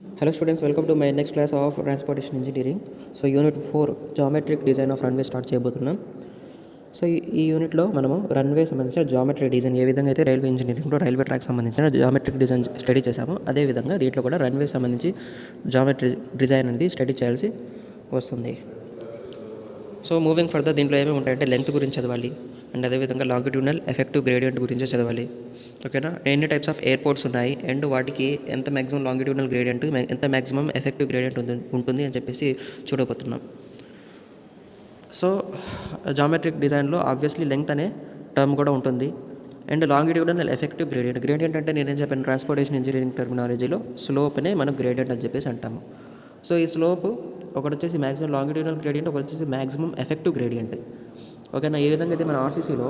Hello students, welcome to my next class of Transportation Engineering. So Unit 4 Geometric Design of Runway start చేయబోతున్నాం. So ఈ యూనిట్లో మనము runway సంబంధించిన geometric design ఏ విధంగా అయితే రైల్వే ఇంజనీరింగ్లో రైల్వే ట్రాక్ సంబంధించిన జామెట్రిక్ డిజైన్ స్టడీ చేసామో అదేవిధంగా దీంట్లో కూడా రన్వే సంబంధించి జామెట్రిక్ డిజైన్ అనేది స్టడీ చేయాల్సి వస్తుంది. సో మూవింగ్ ఫర్దర్ దీంట్లో ఏమేమి ఉంటాయంటే లెంగ్త్ గురించి చదవాలి అండ్ అదేవిధంగా లాంగిట్యూడినల్ ఎఫెక్టివ్ గ్రేడియంట్ గురించి చదవాలి. ఓకేనా, ఎన్ని టైప్స్ ఆఫ్ ఎయిర్పోర్ట్స్ ఉన్నాయి అండ్ వాటికి ఎంత మ్యాక్సిమం లాంగిట్యూడినల్ గ్రేడియంట్ ఎంత మ్యాక్సిమం ఎఫెక్టివ్ గ్రేడియంట్ ఉంటుంది అని చెప్పేసి చూడబోతున్నాం. సో జామెట్రిక్ డిజైన్లో ఆబ్వియస్లీ లెంగ్త్ అనే టర్మ్ కూడా ఉంటుంది అండ్ లాంగిట్యూడినల్ ఎఫెక్టివ్ గ్రేడియంట్ అంటే నేనేం చెప్పాను, ట్రాన్స్పోర్టేషన్ ఇంజనీరింగ్ టర్మినాలజీలో స్లోప్నే మనం గ్రేడియంట్ అని చెప్పేసి అంటాము. సో ఈ స్లోప్ ఒకటి వచ్చేసి మ్యాక్సిమం లాంగిట్యూడినల్ గ్రేడియంట్, ఒకటి వచ్చేసి మ్యాక్సిమం ఎఫెక్టివ్ గ్రేడియంట్. ఓకేనా, ఏ విధంగా అయితే మనం ఆర్సీసీలో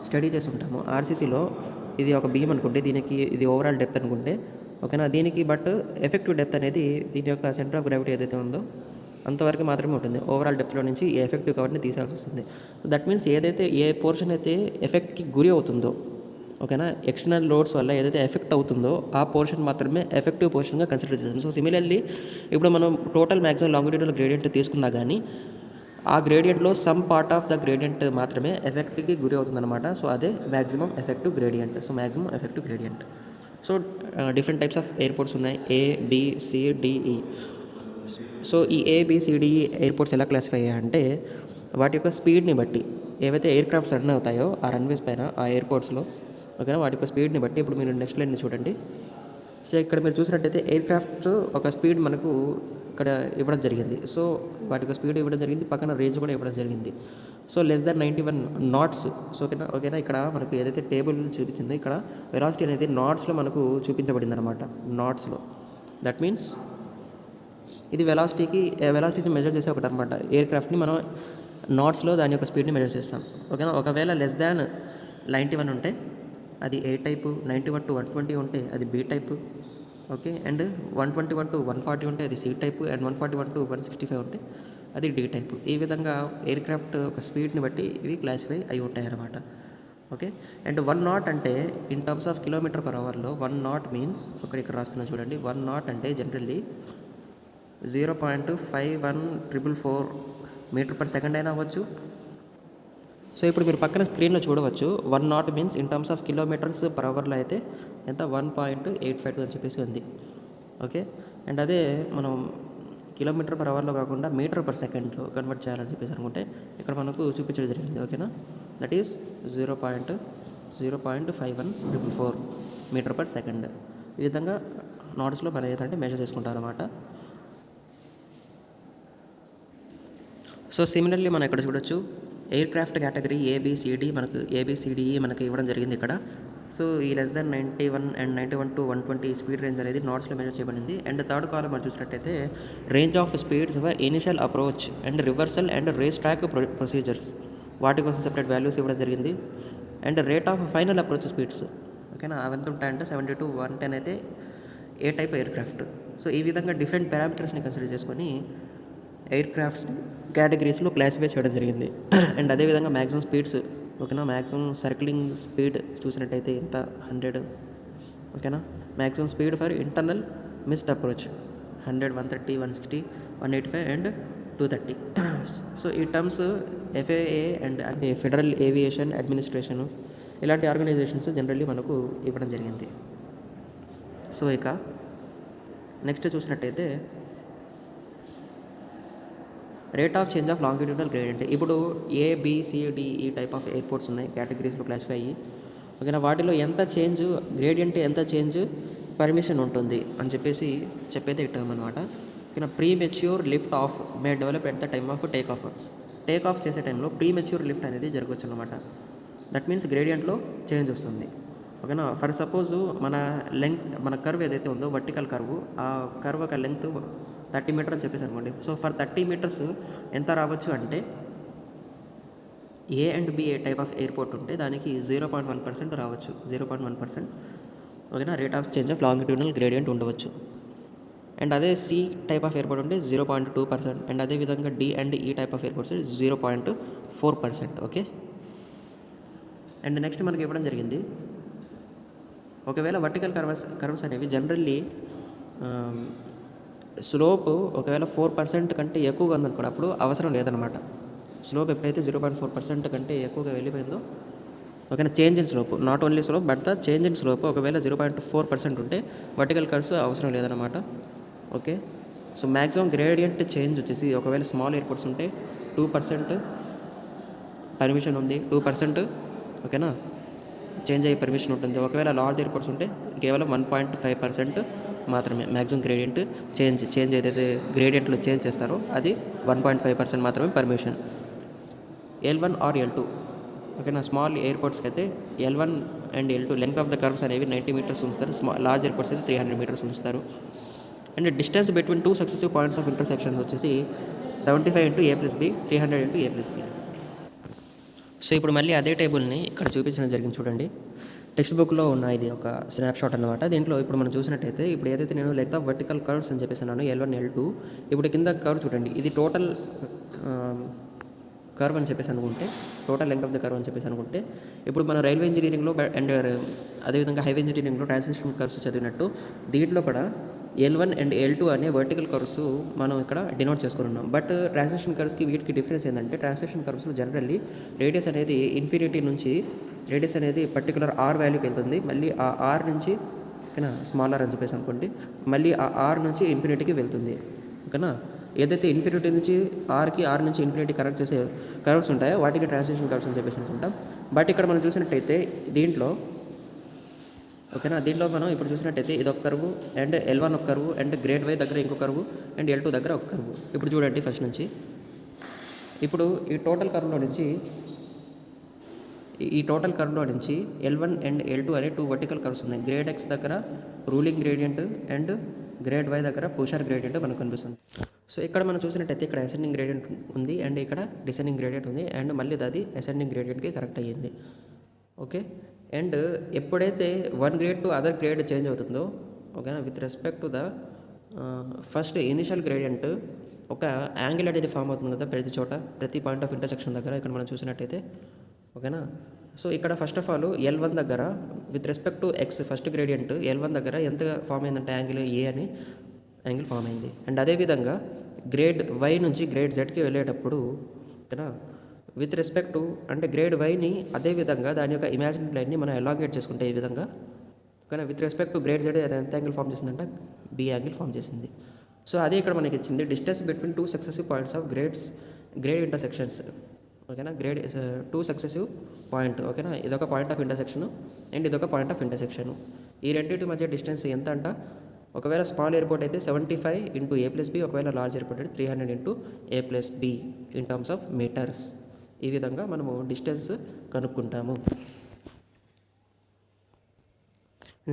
స్టడీ చేసి ఉంటాము, ఆర్సీసీలో ఇది ఒక బీమ్ అనుకుంటే దీనికి ఇది ఓవరాల్ డెప్త్ అనుకుంటే ఓకేనా, దీనికి బట్ ఎఫెక్టివ్ డెప్త్ అనేది దీని యొక్క సెంటర్ ఆఫ్ గ్రావిటీ ఏదైతే ఉందో అంతవరకు మాత్రమే ఉంటుంది. ఓవరాల్ డెప్త్లో నుంచి ఈ ఎఫెక్టివ్ కవర్ని తీసాల్సి వస్తుంది. దట్ మీన్స్ ఏదైతే ఏ పోర్షన్ అయితే ఎఫెక్ట్కి గురి అవుతుందో ఓకేనా, ఎక్స్టర్నల్ లోడ్స్ వల్ల ఏదైతే ఎఫెక్ట్ అవుతుందో ఆ పోర్షన్ మాత్రమే ఎఫెక్టివ్ పోర్షన్గా కన్సిడర్ చేస్తాం. సో సిమిలర్లీ ఇప్పుడు మనం టోటల్ మ్యాక్సిమం లాంగిట్యూడినల్ గ్రేడియంట్ తీసుకున్నా కానీ ఆ గ్రేడియంట్లో some part of the gradient మాత్రమే ఎఫెక్ట్కి గురి అవుతుందన్నమాట. సో అదే maximum effective gradient. So maximum effective gradient. So different types of airports ఉన్నాయి, ABCDE. సో ఈ ABCDE ఎయిర్పోర్ట్స్ ఎలా క్లాసిఫై అయ్యాయంటే వాటి యొక్క స్పీడ్ని బట్టి ఏవైతే ఎయిర్ క్రాఫ్ట్స్ రన్ అవుతాయో ఆ రన్వేస్ పైన ఆ ఎయిర్పోర్ట్స్లో ఓకేనా, వాటి యొక్క స్పీడ్ని బట్టి ఇప్పుడు మీరు నెక్స్ట్ లైన్ని చూడండి. సో ఇక్కడ మీరు చూసినట్టయితే ఎయిర్ క్రాఫ్ట్ ఒక స్పీడ్ మనకు ఇక్కడ ఇవ్వడం జరిగింది. సో వాటి యొక్క స్పీడ్ ఇవ్వడం జరిగింది, పక్కన రేంజ్ కూడా ఇవ్వడం జరిగింది. So less than 91 knots. So ఓకేనా ఇక్కడ మనకు ఏదైతే టేబుల్ చూపించిందో ఇక్కడ వెలాసిటీ అనేది నాట్స్లో మనకు చూపించబడింది అనమాట, నాట్స్లో. దట్ మీన్స్ ఇది వెలాసిటీని మెజర్ చేసే ఒకటి అనమాట. ఎయిర్ క్రాఫ్ట్ని మనం నాట్స్లో దాని యొక్క స్పీడ్ని మెజర్ చేస్తాం. ఓకేనా, ఒకవేళ లెస్ దాన్ 91 ఉంటే అది ఏ టైపు, 91 to 120 ఉంటే అది B type. Okay, and 121 to 140 ఉంటే అది సి టైపు, అండ్ 141 to 165 ఉంటే అది డి టైపు. ఈ విధంగా ఎయిర్ క్రాఫ్ట్ ఒక స్పీడ్ని బట్టి ఇవి క్లాసిఫై అయి ఉంటాయి అన్నమాట. ఓకే, అండ్ 1 knot అంటే in terms of kilometre per అవర్లో 1 knot మీన్స్ ఇక్కడ రాస్తున్నా చూడండి. 1 knot అంటే జనరల్లీ 0.51444 మీటర్ పర్ సెకండ్ అయినా అవ్వచ్చు. సో ఇప్పుడు మీరు పక్కన స్క్రీన్లో చూడవచ్చు 1 knot means in terms of kilometres per అవర్లో అయితే ఎంత 1.852 అని చెప్పేసి ఉంది. ఓకే, అండ్ అదే మనం కిలోమీటర్ పర్ అవర్లో కాకుండా మీటర్ పర్ సెకండ్లో కన్వర్ట్ చేయాలని చెప్పేసి అనుకుంటే ఇక్కడ మనకు చూపించడం జరిగింది. ఓకేనా, that is 0.5144 metre per second. ఈ విధంగా నాట్స్లో మనం ఏదంటే మెజర్ చేసుకుంటాం అన్నమాట. సో సిమిలర్లీ మనం ఇక్కడ చూడొచ్చు ఎయిర్ క్రాఫ్ట్ కేటగిరీ ABCDE మనకు ఇవ్వడం జరిగింది ఇక్కడ. సో ఈ less than 91 and 91 to 120 speed range అనేది నాట్స్లో మెజర్ చేయబడింది. అండ్ థర్డ్ కాలం మనం చూసినట్టయితే range of speeds for initial approach and reversal and race track procedures వాటి కోసం సెపరేట్ వాల్యూస్ ఇవ్వడం జరిగింది. And rate of final approach speeds ఓకేనా, అవి ఎంత ఉంటాయంటే 70 to 110 అయితే A type aircraft. So ఈ విధంగా డిఫరెంట్ పారామీటర్స్ని కన్సిడర్ చేసుకొని ఎయిర్ క్రాఫ్ట్స్ కేటగిరీస్లో క్లాసిఫై చేయడం జరిగింది. అండ్ అదేవిధంగా మ్యాక్సిమం స్పీడ్స్ ఓకేనా, మ్యాక్సిమం సర్కిలింగ్ స్పీడ్ చూసినట్టయితే ఎంత 100 ఓకేనా, maximum speed for internal missed approach 100, 130, 160, 185 and 230. So ఈ టర్మ్స్ FAA అండ్ అంటే ఫెడరల్ ఏవియేషన్ అడ్మినిస్ట్రేషన్ ఇలాంటి ఆర్గనైజేషన్స్ జనరల్లీ మనకు ఇవ్వడం జరిగింది. సో ఇక నెక్స్ట్ చూసినట్టయితే rate of change of longitudinal gradient. ఇప్పుడు ABCDE టైప్ ఆఫ్ ఎయిర్పోర్ట్స్ ఉన్నాయి కేటగిరీస్లో క్లాసిఫై అయ్యి ఓకేనా, వాటిలో ఎంత చేంజ్ గ్రేడియంట్ ఎంత చేంజ్ పర్మిషన్ ఉంటుంది అని చెప్పేసి చెప్పేది ఈ టర్మ్ అనమాట. ఓకేనా, premature lift of May develop at the time of take off చేసే టైంలో ప్రీమెచ్యూర్ లిఫ్ట్ అనేది జరగవచ్చు అనమాట. దట్ మీన్స్ గ్రేడియంట్లో చేంజ్ వస్తుంది. ఓకేనా, ఫర్ సపోజ్ మన కర్వ్ ఏదైతే ఉందో వర్టికల్ కర్వ్, ఆ కర్వ్ ఒక లెంగ్త్ 30 మీటర్ అని చెప్పేసి అనుకోండి. సో ఫర్ 30 మీటర్స్ ఎంత రావచ్చు అంటే A and B type of airport ఉంటే దానికి 0.1% రావచ్చు, 0.1%. ఓకేనా, rate of change of longitudinal gradient ఉండవచ్చు. అండ్ అదే C టైప్ ఆఫ్ ఎయిర్పోర్ట్ ఉంటే 0.2%. అండ్ అదేవిధంగా D and E type of airports 0.4%. Okay, and next మనకి ఇవ్వడం జరిగింది ఒకవేళ వర్టికల్ కర్వ్స్ అనేవి జనరల్లీ స్లోప్ ఒకవేళ 4% కంటే ఎక్కువగా ఉందనుకోండి, అప్పుడు అవసరం లేదనమాట. స్లోప్ ఎప్పుడైతే 0.4% కంటే ఎక్కువగా వెళ్ళిపోయిందో, ఓకేనా, change in slope, not only slope but the change in slope ఒకవేళ 0.4% ఉంటే వర్టికల్ కర్వ్స్ అవసరం లేదనమాట. Okay, so maximum gradient change వచ్చేసి ఒకవేళ స్మాల్ ఎయిర్పోర్ట్స్ ఉంటే 2% పర్మిషన్ ఉంది, 2%, ఓకేనా, చేంజ్ అయ్యే పర్మిషన్ ఉంటుంది. ఒకవేళ లార్జ్ ఎయిర్పోర్ట్స్ ఉంటే కేవలం 1.5% మాత్రమే మ్యాక్సిమం గ్రేడియంట్ చేంజ్ ఏదైతే గ్రేడియంట్లో చేంజ్ చేస్తారో అది 1.5% మాత్రమే పర్మిషన్. L1 ఆర్ L2, ఓకేనా, స్మాల్ ఎయిర్పోర్ట్స్కి అయితే L1 and L2 length of the curves అనేవి 90 మీటర్స్ ఉంచుతారు. లార్జ్ ఎయిర్పోర్ట్స్ అయితే 300 మీటర్స్ ఉంచుతారు. And distance between 2 successive points of intersections వచ్చేసి 75 × A+B, 300 × A+B. సో ఇప్పుడు మళ్ళీ అదే టేబుల్ని ఇక్కడ చూపించడం జరిగింది చూడండి. టెక్స్ట్ బుక్లో ఉన్న ఇది ఒక స్నాప్షాట్ అనమాట. దీంట్లో ఇప్పుడు మనం చూసినట్టయితే ఇప్పుడు ఏదైతే నేను లెంగ్త్ ఆఫ్ వర్టికల్ కర్వ్స్ అని చెప్పేసాను L1 L2, ఇప్పుడు కింద కర్వ్ చూడండి, ఇది టోటల్ కర్వ్ అని చెప్పేసి అనుకుంటే, total length of the curve అని చెప్పేసి అనుకుంటే, ఇప్పుడు మన రైల్వే ఇంజనీరింగ్లో అండ్ అదేవిధంగా హైవే ఇంజనీరింగ్లో ట్రాన్స్లేషన్ కర్వ్స్ చదివినట్టు దీంట్లో కూడా L1 అండ్ L2 అనే వర్టికల్ కర్వ్స్ మనం ఇక్కడ డినోట్ చేసుకున్నాం. బట్ ట్రాన్స్లేషన్ కర్వ్స్కి వీటికి డిఫరెన్స్ ఏంటంటే, ట్రాన్స్లేషన్ కర్వ్స్లో జనరల్లీ రేడియస్ అనేది ఇన్ఫినిటీ నుంచి రేడియస్ అనేది పర్టికులర్ ఆర్ వాల్యూకి వెళ్తుంది. మళ్ళీ ఆ ఆర్ నుంచి, ఓకేనా, స్మాల్ ఆర్ అని చెప్పేసి అనుకోండి, మళ్ళీ ఆ ఆర్ నుంచి ఇన్ఫినిటీకి వెళ్తుంది. ఓకేనా, ఏదైతే ఇన్ఫినిటీ నుంచి ఆర్ నుంచి ఇన్ఫినిటీ కరెక్ట్ చేసే కర్వ్స్ ఉంటాయో వాటికి ట్రాన్స్లేషన్ కర్వ్స్ అని చెప్పేసి అనుకుంటాం. బట్ ఇక్కడ మనం చూసినట్టయితే దీంట్లో, ఓకేనా, దీంట్లో మనం ఇప్పుడు చూసినట్టయితే ఇది ఒక కర్వ్ అండ్ L1 ఒక కర్వ్ అండ్ గ్రేడ్ వై దగ్గర ఇంకో కర్వ్ అండ్ L2 దగ్గర ఒక కర్వ్. ఇప్పుడు చూడండి ఫస్ట్ నుంచి, ఇప్పుడు ఈ టోటల్ కర్వ్లో నుంచి L1 అండ్ L2 అనే 2 వర్టికల్ కర్వ్స్ ఉన్నాయి. గ్రేడ్ X దగ్గర ruling gradient and grade Y దగ్గర పుషర్ గ్రేడియంట్ మనకు కనిపిస్తుంది. సో ఇక్కడ మనం చూసినట్టయితే ఇక్కడ అసెండింగ్ గ్రేడియంట్ ఉంది అండ్ ఇక్కడ డిసెండింగ్ గ్రేడియంట్ ఉంది అండ్ మళ్ళీ అది అసెండింగ్ గ్రేడియంట్కి కరెక్ట్ అయ్యింది. ఓకే, అండ్ ఎప్పుడైతే one grade to other grade change అవుతుందో, ఓకేనా, with respect to the first initial gradient ఒక యాంగిల్ అనేది ఫామ్ అవుతుంది కదా ప్రతి చోట, ప్రతి పాయింట్ ఆఫ్ ఇంటర్సెక్షన్ దగ్గర. ఇక్కడ మనం చూసినట్టయితే, ఓకేనా, సో ఇక్కడ ఫస్ట్ ఆఫ్ ఆల్ L1 దగ్గర with respect to X first gradient L1 దగ్గర ఎంత ఫామ్ అయిందంటే యాంగిల్ ఏ అని యాంగిల్ ఫామ్ అయింది. అండ్ అదేవిధంగా గ్రేడ్ వై నుంచి గ్రేడ్ జెడ్కి వెళ్ళేటప్పుడు, ఓకేనా, విత్ రెస్పెక్ట్ టు అంటే గ్రేడ్ వైని అదేవిధంగా దాని యొక్క ఇమాజినరీ లైన్ని మనం ఎలాంగేట్ చేసుకుంటే ఈ విధంగా, ఓకేనా, with respect to grade Z అది ఎంత యాంగిల్ ఫామ్ చేసిందంటే బి యాంగిల్ ఫామ్ చేసింది. సో అదే ఇక్కడ మనకి ఇచ్చింది distance between 2 successive points of grade intersections, ఓకేనా, గ్రేడ్ 2 సక్సెసివ్ పాయింట్, ఓకేనా, ఇదొక పాయింట్ ఆఫ్ ఇంటర్సెక్షన్ అండ్ ఇదొక పాయింట్ ఆఫ్ ఇంటర్సెక్షన్. ఈ రెండింటి మధ్య డిస్టెన్స్ ఎంత అంట, ఒకవేళ స్మాల్ ఎయిర్పోర్ట్ అయితే 75 × A+B, ఒకవేళ లార్జ్ ఎయిర్పోర్ట్ అయితే 300 × A+B in terms of metres. ఈ విధంగా మనము డిస్టెన్స్ కనుక్కుంటాము.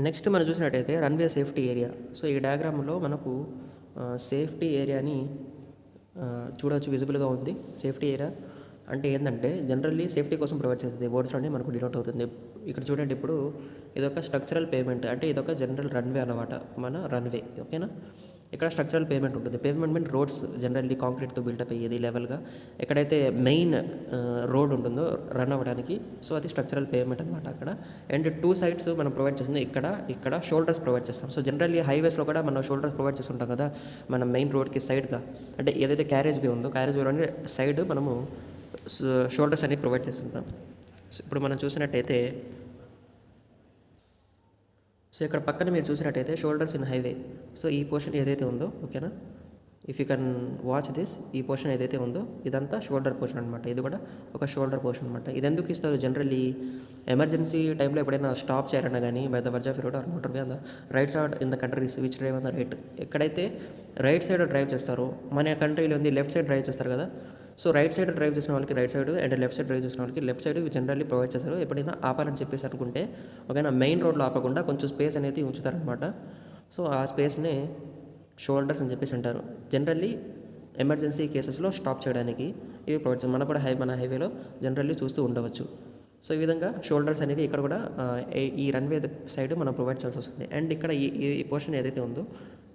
నెక్స్ట్ మనం చూసినట్టయితే రన్వే సేఫ్టీ ఏరియా. సో ఈ డయాగ్రామ్లో మనకు సేఫ్టీ ఏరియాని చూడవచ్చు, విజిబుల్గా ఉంది. సేఫ్టీ ఏరియా అంటే ఏంటంటే జనరల్లీ సేఫ్టీ కోసం ప్రొవైడ్ చేస్తుంది, వర్డ్స్లోనే మనకు డినోట్ అవుతుంది. ఇక్కడ చూడండి, ఇప్పుడు ఇదొక స్ట్రక్చరల్ పేమెంట్ అంటే ఇదొక జనరల్ రన్వే అన్నమాట, మన రన్వే, ఓకేనా. ఇక్కడ స్ట్రక్చరల్ పేమెంట్ ఉంటుంది. పేమెంట్ మీన్ రోడ్స్ జనరల్లీ కాంక్రీట్తో బిల్డప్ అయ్యేది లెవెల్గా. ఎక్కడైతే మెయిన్ రోడ్ ఉంటుందో రన్ అవ్వడానికి, సో అది స్ట్రక్చరల్ పేమెంట్ అనమాట అక్కడ. అండ్ 2 సైడ్స్ మనం ప్రొవైడ్ చేస్తుంది, ఇక్కడ షోల్డర్స్ ప్రొవైడ్ చేస్తాం. సో జనరల్లీ హైవేస్లో కూడా మనం షోల్డర్స్ ప్రొవైడ్ చేస్తుంటాం కదా, మన మెయిన్ రోడ్కి సైడ్గా, అంటే ఏదైతే క్యారేజ్ వే ఉందో క్యారేజ్ వే అంటే సైడ్ మనము షోల్డర్స్ అనేవి ప్రొవైడ్ చేస్తుంటాం. సో ఇప్పుడు మనం చూసినట్టయితే, సో ఇక్కడ పక్కన మీరు చూసినట్టయితే షోల్డర్స్ ఇన్ హైవే. సో ఈ పోర్షన్ ఏదైతే ఉందో, ఓకేనా, if you can watch this, ఈ పోర్షన్ ఏదైతే ఉందో ఇదంతా షోల్డర్ పోర్షన్ అనమాట. ఇది కూడా ఒక షోల్డర్ పోర్షన్ అనమాట. ఇది ఎందుకు ఇస్తారు, జనరల్లీ ఎమర్జెన్సీ టైంలో ఎప్పుడైనా స్టాప్ చేయాలన్నా కానీ by the verge of road are motor way on the right side in the countries which drive on the right. ఎక్కడైతే రైట్ సైడ్ డ్రైవ్ చేస్తారో, మన కంట్రీలో ఉంది లెఫ్ట్ సైడ్ డ్రైవ్ చేస్తారు కదా. సో రైట్ సైడ్ డ్రైవ్ చేసిన వాళ్ళకి right side and left side drive చేసిన వాళ్ళకి లెఫ్ట్ సైడ్ జనరల్లీ ప్రొవైడ్ చేస్తారు. ఎప్పుడైనా ఆపాలని చెప్పేసి అనుకుంటే, ఓకేనా, మెయిన్ రోడ్లో ఆపకుండా కొంచెం స్పేస్ అనేది ఉంచుతారనమాట. సో ఆ స్పేస్నే షోల్డర్స్ అని చెప్పేసి అంటారు. జనరల్లీ ఎమర్జెన్సీ కేసెస్లో స్టాప్ చేయడానికి ఇవి ప్రొవైడ్ చేస్తారు. మనం కూడా మన హైవేలో జనరల్లీ చూస్తూ ఉండవచ్చు. సో ఈ విధంగా షోల్డర్స్ అనేవి ఇక్కడ కూడా ఈ రన్వే సైడ్ మనం ప్రొవైడ్ చేయాల్సి వస్తుంది. అండ్ ఇక్కడ ఈ పోర్షన్ ఏదైతే ఉందో,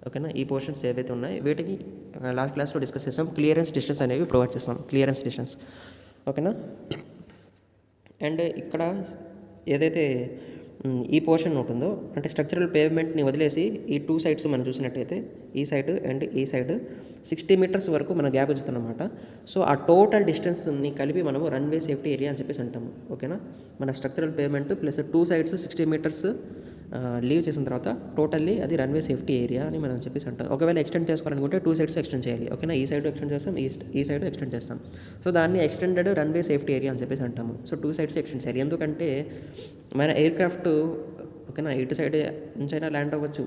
ఓకేనా, ఈ పోర్షన్స్ ఏవైతే ఉన్నాయి వీటిని లాస్ట్ క్లాస్లో డిస్కస్ చేస్తాం. క్లియరెన్స్ డిస్టెన్స్ అనేవి ప్రొవైడ్ చేస్తాం, క్లియరెన్స్ డిస్టెన్స్, ఓకేనా. అండ్ ఇక్కడ ఏదైతే ఈ పోర్షన్ ఉంటుందో అంటే స్ట్రక్చరల్ పేమెంట్ని వదిలేసి ఈ 2 సైడ్స్ మనం చూసినట్టయితే ఈ సైడ్ అండ్ ఈ సైడ్ 60 మీటర్స్ వరకు మన గ్యాప్ ఉంచుతామన్నమాట. సో ఆ టోటల్ డిస్టెన్స్ని కలిపి మనము రన్వే సేఫ్టీ ఏరియా అని చెప్పేసి అంటాము. ఓకేనా, మన structural pavement plus 2 sides 60 metres leave చేసిన తర్వాత టోటల్లీ అది రన్వే సేఫ్టీ ఏరియా అని మనం చెప్పేసి అంటాం. ఒకవేళ ఎక్స్టెండ్ చేసుకోవాలనుకుంటే 2 సైడ్స్ ఎక్స్టెండ్ చేయాలి. ఓకేనా, ఈ సైడ్ ఎక్స్టెండ్ చేస్తాం, ఈ సైడ్ ఎక్స్టెండ్ చేస్తాం. సో దాన్ని ఎక్స్టెండెడ్ రన్వే సేఫ్టీ ఏరియా అని చెప్పేసి అంటాము. సో 2 సైడ్స్ ఎక్స్టెండ్ చేయాలి. ఎందుకంటే మన ఎయిర్ క్రాఫ్ట్ ఓకేనా ఇటు సైడ్ నుంచి అయినా ల్యాండ్ అవ్వచ్చు.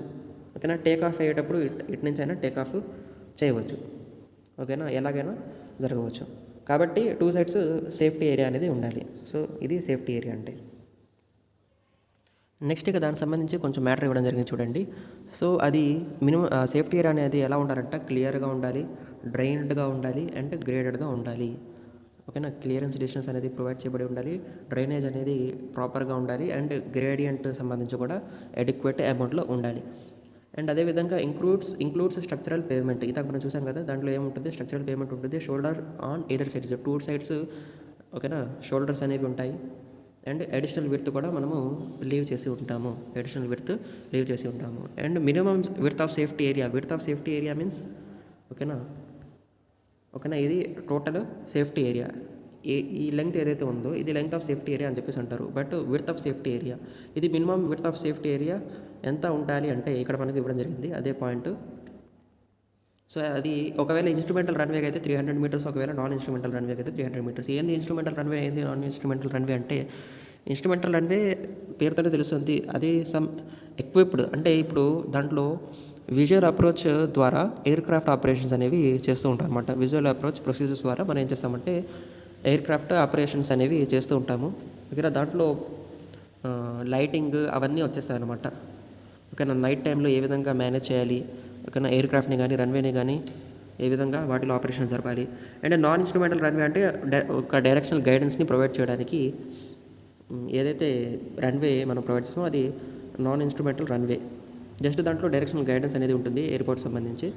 ఓకేనా, టేక్ ఆఫ్ అయ్యేటప్పుడు ఇటు నుంచి అయినా టేక్ ఆఫ్ చేయవచ్చు. ఓకేనా, ఎలాగైనా జరగవచ్చు. కాబట్టి 2 సైడ్స్ సేఫ్టీ ఏరియా అనేది ఉండాలి. సో ఇది సేఫ్టీ ఏరియా అంటే. నెక్స్ట్ ఇక దానికి సంబంధించి కొంచెం మ్యాటర్ ఇవ్వడం జరిగింది చూడండి. సో అది మినిమం సేఫ్టీ ఏరియా అనేది ఎలా ఉండాలంటే క్లియర్గా ఉండాలి, డ్రైన్డ్గా ఉండాలి అండ్ గ్రేడెడ్గా ఉండాలి. ఓకేనా, క్లియరెన్స్ డిస్టెన్స్ అనేది ప్రొవైడ్ చేయబడి ఉండాలి, డ్రైనేజ్ అనేది ప్రాపర్గా ఉండాలి అండ్ గ్రేడియంట్ సంబంధించి కూడా అడిక్వేట్ అమౌంట్లో ఉండాలి. అండ్ అదేవిధంగా ఇంక్లూడ్స్ స్ట్రక్చరల్ పేమెంట్. ఇందాక మనం చూసాం కదా, దాంట్లో ఏముంటుంది, స్ట్రక్చరల్ పేమెంట్ ఉంటుంది. Shoulder on either sides, 2 sides ఓకేనా షోల్డర్స్ అనేవి ఉంటాయి. అండ్ అడిషనల్ విడ్త్ కూడా మనము లీవ్ చేసి ఉంటాము. And minimum width of safety area means ఓకేనా ఇది టోటల్ సేఫ్టీ ఏరియా. ఈ లెంగ్త్ ఏదైతే ఉందో ఇది లెంగ్త్ ఆఫ్ సేఫ్టీ ఏరియా అని చెప్పేసి అంటారు. But width of safety area, ఇది minimum width of safety area ఎంత ఉండాలి అంటే ఇక్కడ మనకి ఇవ్వడం జరిగింది అదే పాయింట్. సో అది ఒకవేళ ఇన్స్ట్రుమెంటల్ రన్వే అయితే 300 మీటర్స్, ఒకవేళ నాన్ ఇన్స్ట్రుమెంటల్ రన్వే అయితే 300 మీటర్స్. ఏంది ఇన్స్ట్రుమెంటల్ రన్వే, ఏంది నాన్ ఇన్స్ట్రుమెంటల్ రన్వే అంటే, ఇన్స్ట్రుమెంటల్ రన్వే పేరుతోనే తెలుస్తుంది, అది సమ్ ఎక్విప్డ్ అంటే ఇప్పుడు దాంట్లో విజువల్ అప్రోచ్ ద్వారా ఎయిర్ క్రాఫ్ట్ ఆపరేషన్స్ అనేవి చేస్తూ ఉంటాం అనమాట. విజువల్ అప్రోచ్ ప్రొసీజర్స్ ద్వారా మనం ఏం చేస్తామంటే ఎయిర్ క్రాఫ్ట్ ఆపరేషన్స్ అనేవి చేస్తూ ఉంటాము. ఓకేనా, దాంట్లో లైటింగ్ అవన్నీ వచ్చేస్తాయి అనమాట. ఓకేనా, నైట్ టైంలో ఏ విధంగా మేనేజ్ చేయాలి, ఓకేనా ఎయిర్ క్రాఫ్ట్ని కానీ రన్వేని కానీ ఏ విధంగా వాటిలో ఆపరేషన్స్ జరపాలి. అండ్ నాన్ ఇన్స్ట్రుమెంటల్ రన్వే అంటే ఒక డైరెక్షనల్ గైడెన్స్ని ప్రొవైడ్ చేయడానికి ఏదైతే రన్వే మనం ప్రొవైడ్ చేస్తామో అది నాన్ ఇన్స్ట్రుమెంటల్ రన్వే. జస్ట్ దాంట్లో డైరెక్షనల్ గైడెన్స్ అనేది ఉంటుంది ఎయిర్పోర్ట్ సంబంధించి.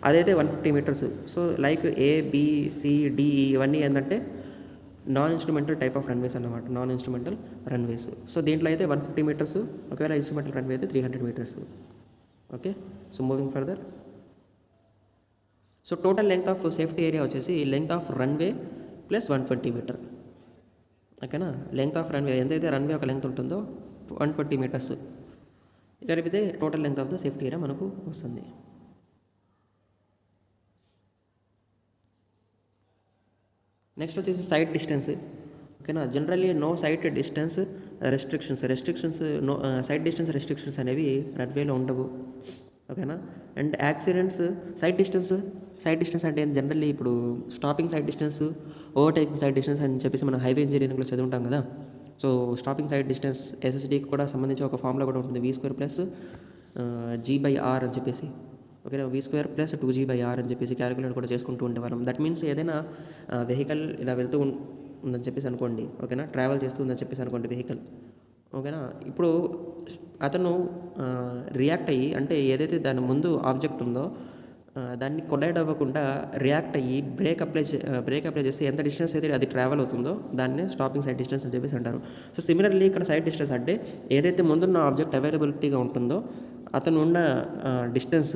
అదైతే 150 మీటర్స్. సో లైక్ ABCDE ఇవన్నీ ఏంటంటే non instrumental type of runways అన్నమాట, నాన్ ఇన్స్ట్రుమెంటల్ రన్వేస్. సో దీంట్లో అయితే 150 మీటర్స్, ఒకవేళ ఇన్స్ట్రుమెంటల్ రన్వే అయితే 300 meters. Okay, so moving further. So total length of safety area వచ్చేసి length of runway plus 120 meter. ఓకేనా, length of runway ఎంతైతే runway ఒక length ఉంటుందో 120 మీటర్స్ కలిపితే total length of the safety area మనకు వస్తుంది. నెక్స్ట్ వచ్చేసి సైడ్ డిస్టెన్స్. ఓకేనా, generally no sight distance restrictions no sight distance restrictions అనేవి రన్వేలో ఉండవు. ఓకేనా, అండ్ యాక్సిడెంట్స్ సైడ్ డిస్టెన్స్ అంటే జనరల్లీ ఇప్పుడు stopping sight distance, overtaking sight distance అని చెప్పేసి మనం హైవే ఇంజనీరింగ్లో చదువుంటాం కదా. సో స్టాపింగ్ సైడ్ డిస్టెన్స్ SSDకి కూడా సంబంధించి ఒక ఫార్ములా కూడా ఉంటుంది, V² + G/R అని చెప్పేసి. ఓకేనా, V² + 2G/R అని చెప్పేసి క్యాలిక్యులేట్ కూడా చేసుకుంటూ ఉండేవాళ్ళం. దట్ మీన్స్ ఏదైనా వెహికల్ ఇలా వెళ్తూ ఉందని చెప్పేసి అనుకోండి. ఓకేనా, ట్రావెల్ చేస్తూ ఉందని చెప్పేసి అనుకోండి వెహికల్. ఓకేనా, ఇప్పుడు అతను రియాక్ట్ అయ్యి అంటే ఏదైతే దాని ముందు ఆబ్జెక్ట్ ఉందో దాన్ని కొలైడ్ అవ్వకుండా రియాక్ట్ అయ్యి బ్రేక్ అప్లై చేస్తే ఎంత డిస్టెన్స్ అయితే అది ట్రావెల్ అవుతుందో దాన్ని స్టాపింగ్ సైడ్ డిస్టెన్స్ అని చెప్పేసి అంటారు. సో సిమిలర్లీ ఇక్కడ సైడ్ డిస్టెన్స్ అంటే ఏదైతే ముందున్న ఆబ్జెక్ట్ అవైలబిలిటీగా ఉంటుందో అతను ఉన్న డిస్టెన్స్,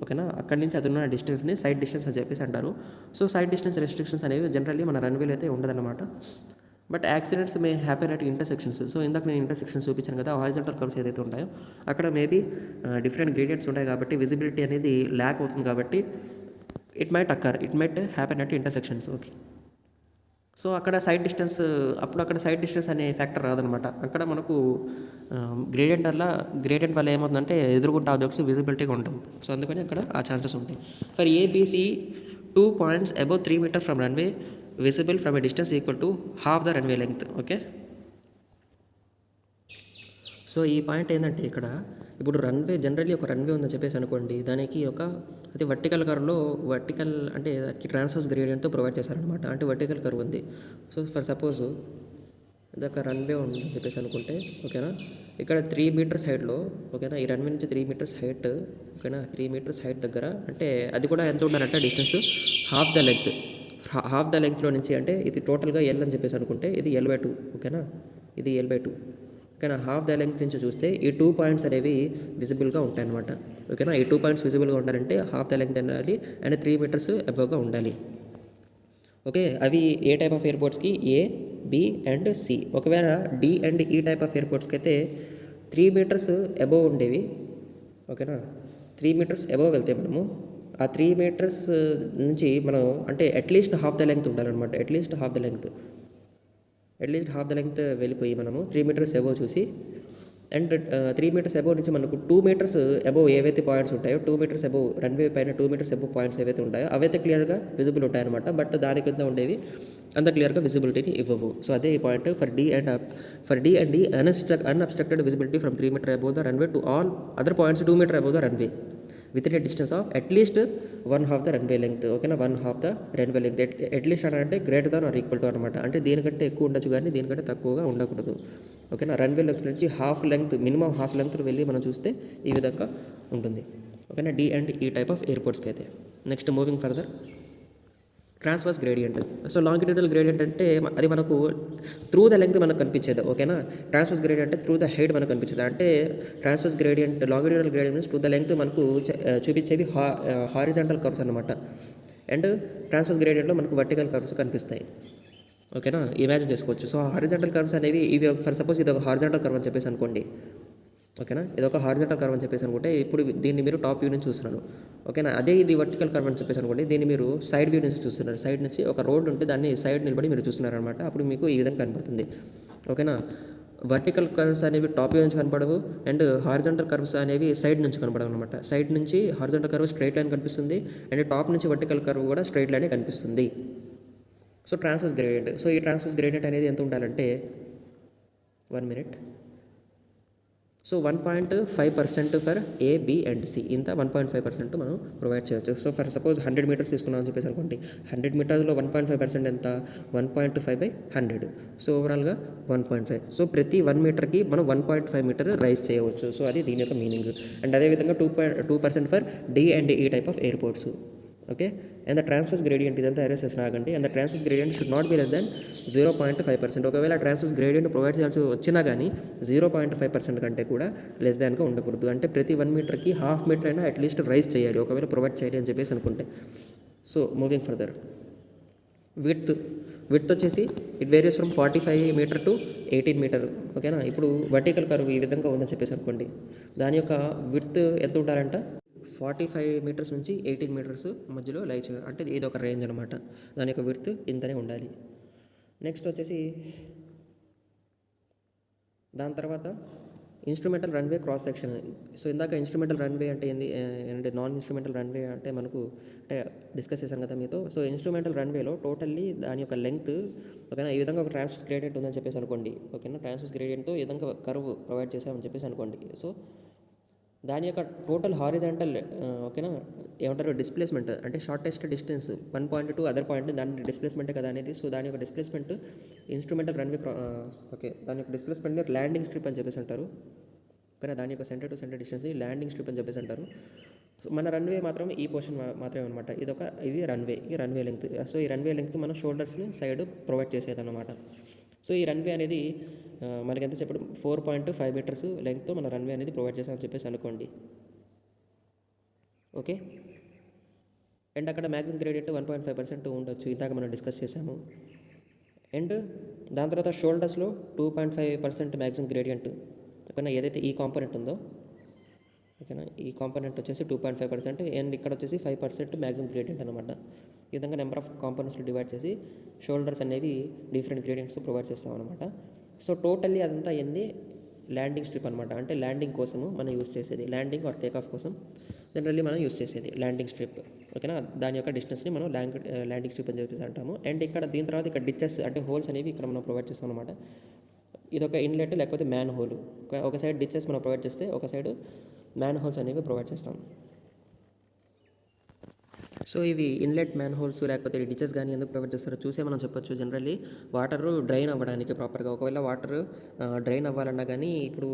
ఓకేనా, అక్కడి నుంచి అతనున్న డిస్టెన్స్ని సైడ్ డిస్టెన్స్ అని చెప్పేసి అంటారు. సో సైడ్ డిస్టెన్స్ రెస్ట్రిక్షన్స్ అనేవి జనరల్లీ మన రన్వేలో అయితే ఉండదన్నమాట. But accidents may happen at intersections. So ఇందాక నేను ఇంటర్సెక్షన్స్ చూపించాను కదా, హారిజాంటల్ కర్వ్స్ ఏదైతే ఉంటాయో అక్కడ మేబీ డిఫరెంట్ గ్రేడియంట్స్ ఉంటాయి కాబట్టి విజిబిలిటీ అనేది ల్యాక్ అవుతుంది కాబట్టి it might happen at intersections. Okay, so అక్కడ సైడ్ డిస్టెన్స్ అనే ఫ్యాక్టర్ రాదనమాట. అక్కడ మనకు గ్రేడియంట్ వల్ల ఏమవుతుందంటే ఎదురుగుంటే ఆబ్జెక్ట్స్ విజిబిలిటీగా ఉంటాయి. సో అందుకని అక్కడ ఆ ఛాన్సెస్ ఉంటాయి. For ABC 2 points above 3 meters from runway visible from a distance equal to half the runway length. Okay, so ఈ పాయింట్ ఏంటంటే ఇక్కడ ఇప్పుడు రన్వే జనరల్లీ ఒక రన్వే ఉందని చెప్పేసి అనుకోండి, దానికి అది వర్టికల్ కర్వ్లో అంటే దానికి ట్రాన్స్వర్స్ గ్రేడియంట్తో ప్రొవైడ్ చేశారనమాట. అంటే వర్టికల్ కర్వ్ ఉంది. సో ఫర్ సపోజ్ ఇదొక రన్వే ఉందని చెప్పేసి అనుకుంటే, ఓకేనా, ఇక్కడ 3 మీటర్స్ హైట్లో, ఓకేనా, ఈ రన్వే నుంచి 3 మీటర్స్ హైట్, ఓకేనా, 3 మీటర్స్ హైట్ దగ్గర అంటే అది కూడా ఎంత ఉండాలంటే డిస్టెన్స్ హాఫ్ ద లెంగ్త్లో నుంచి, అంటే ఇది టోటల్గా L అని చెప్పేసి అనుకుంటే ఇది L/2. ఓకేనా, ఇది L/2. ఓకేనా. హాఫ్ ద లెంగ్త్ నుంచి చూస్తే ఈ 2 పాయింట్స్ అనేవి విజిబుల్గా ఉంటాయి అనమాట. ఓకేనా. ఈ 2 పాయింట్స్ విజిబుల్గా ఉండాలంటే హాఫ్ ద లెంగ్త్ ఉండాలి అండ్ 3 మీటర్స్ అబవ్గా ఉండాలి. ఓకే. అవి ఏ టైప్ ఆఫ్ ఎయిర్పోర్ట్స్కి? A, B and C. ఒకవేళ D and E type of ఎయిర్పోర్ట్స్కి అయితే 3 మీటర్స్ అబవ్ ఉండేవి. ఓకేనా. 3 మీటర్స్ అబవ్ వెళ్తే మనము ఆ 3 మీటర్స్ నుంచి మనం అంటే అట్లీస్ట్ హాఫ్ ద లెంగ్త్ ఉండాలన్నమాట. అట్లీస్ట్ హాఫ్ ద లెంగ్త్ వెళ్ళిపోయి మనము 3 మీటర్స్ అబవ్ చూసి అండ్ 3 మీటర్స్ అబవ్ నుంచి మనకు 2 మీటర్స్ అబవ్ ఏవైతే పాయింట్స్ ఉంటాయో 2 మీటర్స్ అబవ్ రన్వే పైన 2 మీటర్స్ అబవ్ పాయింట్స్ ఏవైతే ఉంటాయో అవైతే క్లియర్గా విజిబుల్ ఉంటాయన్నమాట. బట్ దాని కింద ఉండేవి అంత క్లియర్గా విజిబిలిటీని ఇవ్వవు. సో అదే ఈ point for D and E unobstructed visibility from 3 meter above the runway to all other points 2 meter above the runway within a distance of at least 1/2 the runway length. ఓకేనా. 1/2 the runway length at least అంటే greater than or equal to అనమాట. అంటే దీనికంటే ఎక్కువ ఉండొచ్చు కానీ దీనికంటే తక్కువగా ఉండకూడదు. ఓకేనా. రన్వే లెంగ్త్ నుంచి మినిమం హాఫ్ లెంగ్త్ వెళ్ళి మనం చూస్తే ఈ విధంగా ఉంటుంది. ఓకేనా. D and E type of ఎయిర్పోర్ట్స్కి అయితే. Next moving further, transverse gradient. So longitudinal gradient అంటే అది మనకు త్రూ ద లెంగ్త్ మనకు కనిపించేది. ఓకేనా. ట్రాన్స్వర్స్ గ్రేడియంట్ అంటే త్రూ ద హైట్ మనకు కనిపించేది. అంటే transverse gradient longitudinal gradient means through the length మనకు చూపించేవి హారిజాంటల్ కర్వ్స్ అనమాట. అండ్ ట్రాన్స్వర్స్ గ్రేడియంట్లో మనకు వర్టికల్ కర్వ్స్ కనిపిస్తాయి. ఓకేనా. ఇమాజిన్ చేసుకోవచ్చు. సో హారిజాంటల్ కర్వ్స్ అనేవి ఇవి ఫర్ సపోజ్ ఇది ఒక హారిజాంటల్ కర్వ్ అని చెప్పేసి అనుకోండి. ఓకేనా. ఇది ఒక హారిజాంటల్ కర్వ్ అని చెప్పేసి అనుకుంటే ఇప్పుడు దీన్ని మీరు టాప్ వ్యూ నుంచి చూస్తున్నారు. ఓకేనా. అదే ఇది వర్టికల్ కర్వ్ అని చెప్పేసి అనుకోండి. దీన్ని మీరు సైడ్ వ్యూ నుంచి చూస్తున్నారు. సైడ్ నుంచి ఒక రోడ్ ఉంటే దాన్ని సైడ్ నిలబడి మీరు చూస్తున్నారు అనమాట. అప్పుడు మీకు ఈ విధంగా కనపడుతుంది. ఓకేనా. వర్టికల్ కర్వ్స్ అనేవి టాప్ వ్యూ నుంచి కనపడవు అండ్ హారిజాంటల్ కర్వ్స్ అనేవి సైడ్ నుంచి కనపడవు అనమాట. సైడ్ నుంచి హారిజాంటల్ కర్వ్ స్ట్రైట్ లైన్ కనిపిస్తుంది అండ్ టాప్ నుంచి వర్టికల్ కర్వ్ కూడా స్ట్రైట్ లైనే కనిపిస్తుంది. So transverse gradient. సో ఈ ట్రాన్స్వర్స్ గ్రేడియంట్ అనేది ఎంత ఉండాలంటే 1 minute. So 1.5% for A, B and C. ఇంత 1.5% మనం ప్రొవైడ్ చేయొచ్చు. సో ఫర్ సపోజ్ 100 మీటర్స్ తీసుకున్నాం అని చెప్పేసి అనుకోండి. 100 మీటర్స్లో 1.5% ఎంత? 1.5/100. సో ఓవరాల్గా 1.5. సో ప్రతి 1 మీటర్కి మనం 1.5 మీటర్ రైజ్ చేయవచ్చు. సో అది దీని యొక్క మీనింగ్. అండ్ అదేవిధంగా 2% for D and E type of airports. Okay. And the transverse gradient ఇదంతా అరేస్ చేసి రాకండి. And the transverse gradient should not be less than 0.5%. ఒకవేళ ట్రాన్స్వర్స్ గ్రేడియంట్ ప్రొవైడ్ చేయాల్సి వచ్చినా కానీ 0.5% కంటే కూడా లెస్ దాన్గా ఉండకూడదు. అంటే ప్రతి 1 మీటర్కి హాఫ్ మీటర్ అయినా అట్లీస్ట్ రైజ్ చేయాలి ఒకవేళ ప్రొవైడ్ చేయాలి అని చెప్పేసి అనుకుంటే. సో మూవింగ్ ఫర్దర్, విడ్త్ వచ్చేసి it varies from 45 metre to 18 metre. ఓకేనా. ఇప్పుడు వర్టికల్ కర్వ్ ఈ విధంగా ఉందని చెప్పేసి అనుకోండి. దాని యొక్క విడ్త్ ఎంత ఉండాలంట? 45 మీటర్స్ నుంచి 18 మీటర్స్ మధ్యలో లై చేయాలి. అంటే ఇది ఒక రేంజ్ అనమాట. దాని యొక్క విడ్త్ ఇంతనే ఉండాలి. నెక్స్ట్ వచ్చేసి దాని తర్వాత instrumental runway cross section. So ఇందాక ఇన్స్ట్రుమెంటల్ రన్వే అంటే ఏంది అండ్ నాన్ ఇన్స్ట్రుమెంటల్ రన్వే అంటే మనకు అంటే డిస్కస్ చేశాం కదా మీతో. సో ఇన్స్ట్రుమెంటల్ రన్వేలో టోటల్లీ దాని యొక్క లెంగ్త్ ఓకేనా ఈ విధంగా ఒక ట్రాన్స్వర్స్ గ్రేడియంట్ ఉందని చెప్పేసి అనుకోండి. ఓకేనా. ట్రాన్స్వర్స్ గ్రేడియంట్తో ఈ విధంగా కర్వ్ ప్రొవైడ్ చేసామని చెప్పేసి అనుకోండి. సో దాని యొక్క టోటల్ హారిజాంటల్ ఓకేనా ఏమంటారు డిస్ప్లేస్మెంట్ అంటే shortest distance 1 point to other point దాని డిస్ప్లేస్మెంటే కదా అనేది. సో దాని యొక్క డిస్ప్లేస్మెంట్ ఇన్స్ట్రుమెంటల్ రన్వే ఓకే దాని యొక్క డిస్ప్లేస్మెంట్ ల్యాండింగ్ స్ట్రిప్ అని చెప్పేసి అంటారు. ఓకేనా. దాని యొక్క centre to centre distance landing strip అని చెప్పేసి అంటారు. సో మన రన్వే మాత్రం ఈ పోర్షన్ మాత్రమే అనమాట. ఇది రన్వే లెంగ్త్. సో ఈ రన్వే లెంగ్త్ మన షోల్డర్స్ని సైడ్ ప్రొవైడ్ చేసేదన్నమాట. సో ఈ రన్వే అనేది మనకి ఎంత చెప్పడం 4.5 మీటర్స్ లెంగ్త్తో మన రన్వే అనేది ప్రొవైడ్ చేసామని చెప్పేసి అనుకోండి. ఓకే. అండ్ అక్కడ మ్యాక్సిమం గ్రేడియంట్ 1.5% ఉండొచ్చు. ఇందాక మనం డిస్కస్ చేసాము. అండ్ దాని తర్వాత షోల్డర్స్లో 2.5% మ్యాక్సిమం గ్రేడియంట్. ఓకేనా. ఏదైతే ఈ కాంపోనెంట్ ఉందో ఓకేనా ఈ కాంపోనెంట్ వచ్చేసి 2.5% అండ్ ఇక్కడ వచ్చేసి 5% మ్యాక్సిమం గ్రేడియంట్ అనమాట. ఈ విధంగా నెంబర్ ఆఫ్ కాంపోనెంట్స్లో డివైడ్ చేసి షోల్డర్స్ అనేవి డిఫరెంట్ గ్రేడియంట్స్ ప్రొవైడ్ చేస్తాం అనమాట. సో టోటల్లీ అదంతా ఏంది ల్యాండింగ్ స్ట్రిప్ అనమాట. అంటే ల్యాండింగ్ కోసము మనం యూస్ చేసేది ల్యాండింగ్ ఆర్ టేక్ ఆఫ్ కోసం జనరల్లీ మనం యూస్ చేసేది ల్యాండింగ్ స్ట్రిప్. ఓకేనా. దాని యొక్క డిస్టెన్స్ని మనం ల్యాండింగ్ స్ట్రిప్ అని చెప్పేసి అంటాము. అండ్ ఇక్కడ దీని తర్వాత ఇక్కడ డిచెస్ అంటే హోల్స్ అనేవి ఇక్కడ మనం ప్రొవైడ్ చేస్తాం అనమాట. ఇది ఒక ఇన్లెట్ లేకపోతే మ్యాన్ హోల్. ఒక సైడ్ డిచెస్ మనం ప్రొవైడ్ చేస్తే ఒక సైడ్ మ్యాన్ హోల్స్ అనేవి ప్రొవైడ్ చేస్తాం. సో ఇవి ఇన్లెట్ మ్యాన్ హోల్స్ లేకపోతే డిచెస్ కానీ ఎందుకు ప్రొవైడ్ చేస్తారో చూసే మనం చెప్పొచ్చు. జనరల్లీ వాటర్ డ్రైన్ అవ్వడానికి ప్రాపర్గా. ఒకవేళ వాటర్ డ్రైన్ అవ్వాలన్నా కానీ ఇప్పుడు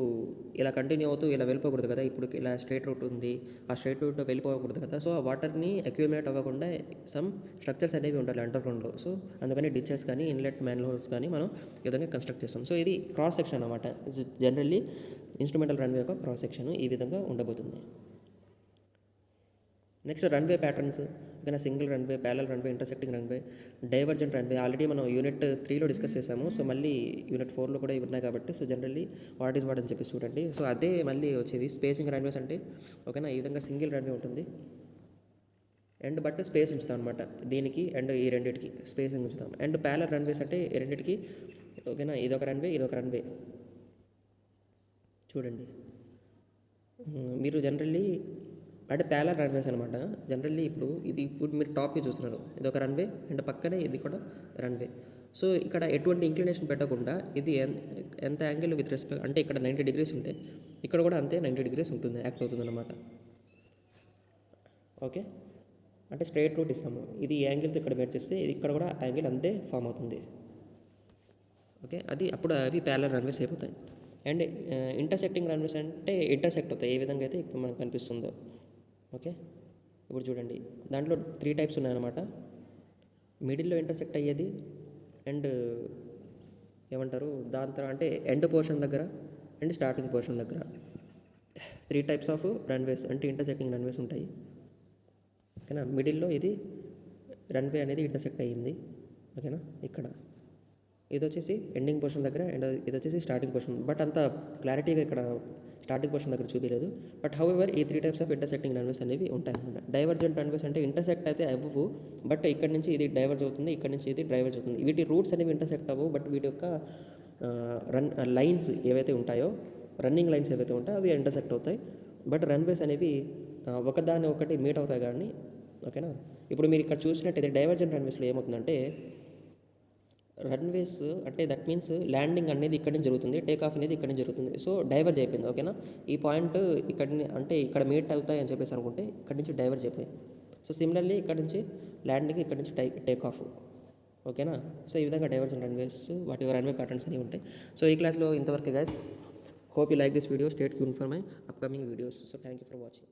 ఇలా కంటిన్యూ అవుతూ ఇలా వెళ్ళిపోకూడదు కదా. ఇప్పుడు ఇలా స్ట్రైట్ రూట్ ఉంది, ఆ స్ట్రైట్ రూట్ వెళ్ళిపోకూడదు కదా. సో ఆ వాటర్ని అక్యూమిలేట్ అవ్వకుండా సమ్ స్ట్రక్చర్స్ అనేవి ఉండాలి అండర్ గ్రౌండ్లో. సో అందుకని డిచెస్ కానీ ఇన్లెట్ మ్యాన్ హోల్స్ కానీ మనం ఈ విధంగా కన్స్ట్రక్ట్ చేస్తాం. సో ఇది క్రాస్ సెక్షన్ అనమాట. జనరల్లీ ఇన్స్ట్రుమెంటల్ రన్వే యొక్క క్రాస్ సెక్షన్ ఈ విధంగా ఉండబోతుంది. Next runway patterns. ఓకేనా, single runway, parallel runway, intersecting runway, divergent runway already మనం యూనిట్ 3లో డిస్కస్ చేసాము. సో మళ్ళీ యూనిట్ 4లో కూడా ఇవి ఉన్నాయి కాబట్టి so generally what is what అని చెప్పి చూడండి. సో అదే మళ్ళీ వచ్చేవి స్పేసింగ్ రన్వేస్ అంటే ఓకేనా, ఈ విధంగా సింగిల్ రన్వే ఉంటుంది అండ్ బట్ స్పేస్ ఉంచుతాం అనమాట. దీనికి అండ్ ఈ రెండింటికి స్పేసింగ్ ఉంచుతాం. అండ్ ప్యారలల్ రన్వేస్ అంటే ఈ రెండింటికి ఓకేనా, ఇదొక రన్వే, ఇదొక రన్వే. చూడండి మీరు జనరల్లీ అంటే ప్యారలల్ రన్వేస్ అనమాట. జనరల్లీ ఇప్పుడు మీరు టాప్కి చూస్తున్నారు, ఇది ఒక రన్వే అండ్ పక్కనే ఇది కూడా రన్వే. సో ఇక్కడ ఎటువంటి ఇంక్లినేషన్ పెట్టకుండా ఇది ఎంత యాంగిల్ విత్ రెస్పెక్ట్ అంటే ఇక్కడ 90 degrees ఉంటే ఇక్కడ కూడా అంతే 90 degrees ఉంటుంది, యాక్ట్ అవుతుంది అనమాట. ఓకే, అంటే స్ట్రైట్ రూట్ ఇస్తాము. ఇది యాంగిల్తో ఇక్కడ మేట్ చేస్తే ఇది ఇక్కడ కూడా యాంగిల్ అంతే ఫామ్ అవుతుంది. ఓకే, అది అప్పుడు అవి ప్యారలల్ రన్వేస్ అయిపోతాయి. అండ్ ఇంటర్సెక్టింగ్ రన్వేస్ అంటే ఇంటర్సెక్ట్ అవుతాయి, ఏ విధంగా అయితే ఇప్పుడు మనకు కనిపిస్తుందో. ఓకే, ఇప్పుడు చూడండి దాంట్లో 3 types ఉన్నాయన్నమాట. మిడిల్లో ఇంటర్సెక్ట్ అయ్యేది అండ్ ఏమంటారు దాని తర్వాత అంటే ఎండ్ పోర్షన్ దగ్గర అండ్ స్టార్టింగ్ పోర్షన్ దగ్గర 3 types ఆఫ్ రన్వేస్ అంటే ఇంటర్సెక్టింగ్ రన్వేస్ ఉంటాయి. ఓకేనా, మిడిల్లో ఇది రన్వే అనేది ఇంటర్సెక్ట్ అయ్యింది. ఓకేనా, ఇక్కడ ఇది వచ్చేసి ఎండింగ్ పోర్షన్ దగ్గర అండ్ ఇది వచ్చేసి స్టార్టింగ్ పోర్షన్. బట్ అంత క్లారిటీగా ఇక్కడ స్టార్టింగ్ పోర్షన్ దగ్గర చూపించలేదు. బట్ హౌఎవర్ ఈ 3 types ఆఫ్ ఇంటర్సెక్టింగ్ రన్వేస్ అనేవి ఉంటాయి అన్నమాట. డైవర్జెంట్ రన్వేస్ అంటే ఇంటర్సెక్ట్ అయితే అవ్వవు, బట్ ఇక్కడ నుంచి ఇది డైవర్జ్ అవుతుంది, ఇక్కడ నుంచి ఇది డైవర్జ్ అవుతుంది. వీటి రూట్స్ అనేవి ఇంటర్సెక్ట్ అవ్వవు, బట్ వీటి యొక్క లైన్స్ ఏవైతే ఉంటాయో, రన్నింగ్ లైన్స్ ఏవైతే ఉంటాయో అవి ఇంటర్సెక్ట్ అవుతాయి. బట్ రన్వేస్ అనేవి ఒకదాన్ని ఒకటి మీట్ అవుతాయి కానీ. ఓకేనా, ఇప్పుడు మీరు ఇక్కడ చూసినట్టయితే డైవర్జెంట్ రన్వేస్లో ఏమవుతుందంటే రన్వేస్ అంటే దట్ మీన్స్ ల్యాండింగ్ అనేది ఇక్కడ నుంచి జరుగుతుంది, టేక్ ఆఫ్ అనేది ఇక్కడ నుంచి జరుగుతుంది. సో డైవర్జ్ అయిపోయింది. ఓకేనా, ఈ పాయింట్ ఇక్కడ అంటే ఇక్కడ మీట్ అవుతాయి అని చెప్పేసి అనుకుంటే ఇక్కడ నుంచి డైవర్జ్ అయిపోయాయి. సో సిమిలర్లీ ఇక్కడ నుంచి ల్యాండింగ్, ఇక్కడ నుంచి టేక్ ఆఫ్. ఓకేనా, సో ఈ విధంగా డైవర్జెంట్ రన్వేస్ వాటి రన్వే ప్యాటర్న్స్ అనేవి ఉంటాయి. సో ఈ క్లాస్లో ఇంతవరకు guys. Hope you like this video. Stay tuned for my upcoming videos. So thank you for watching.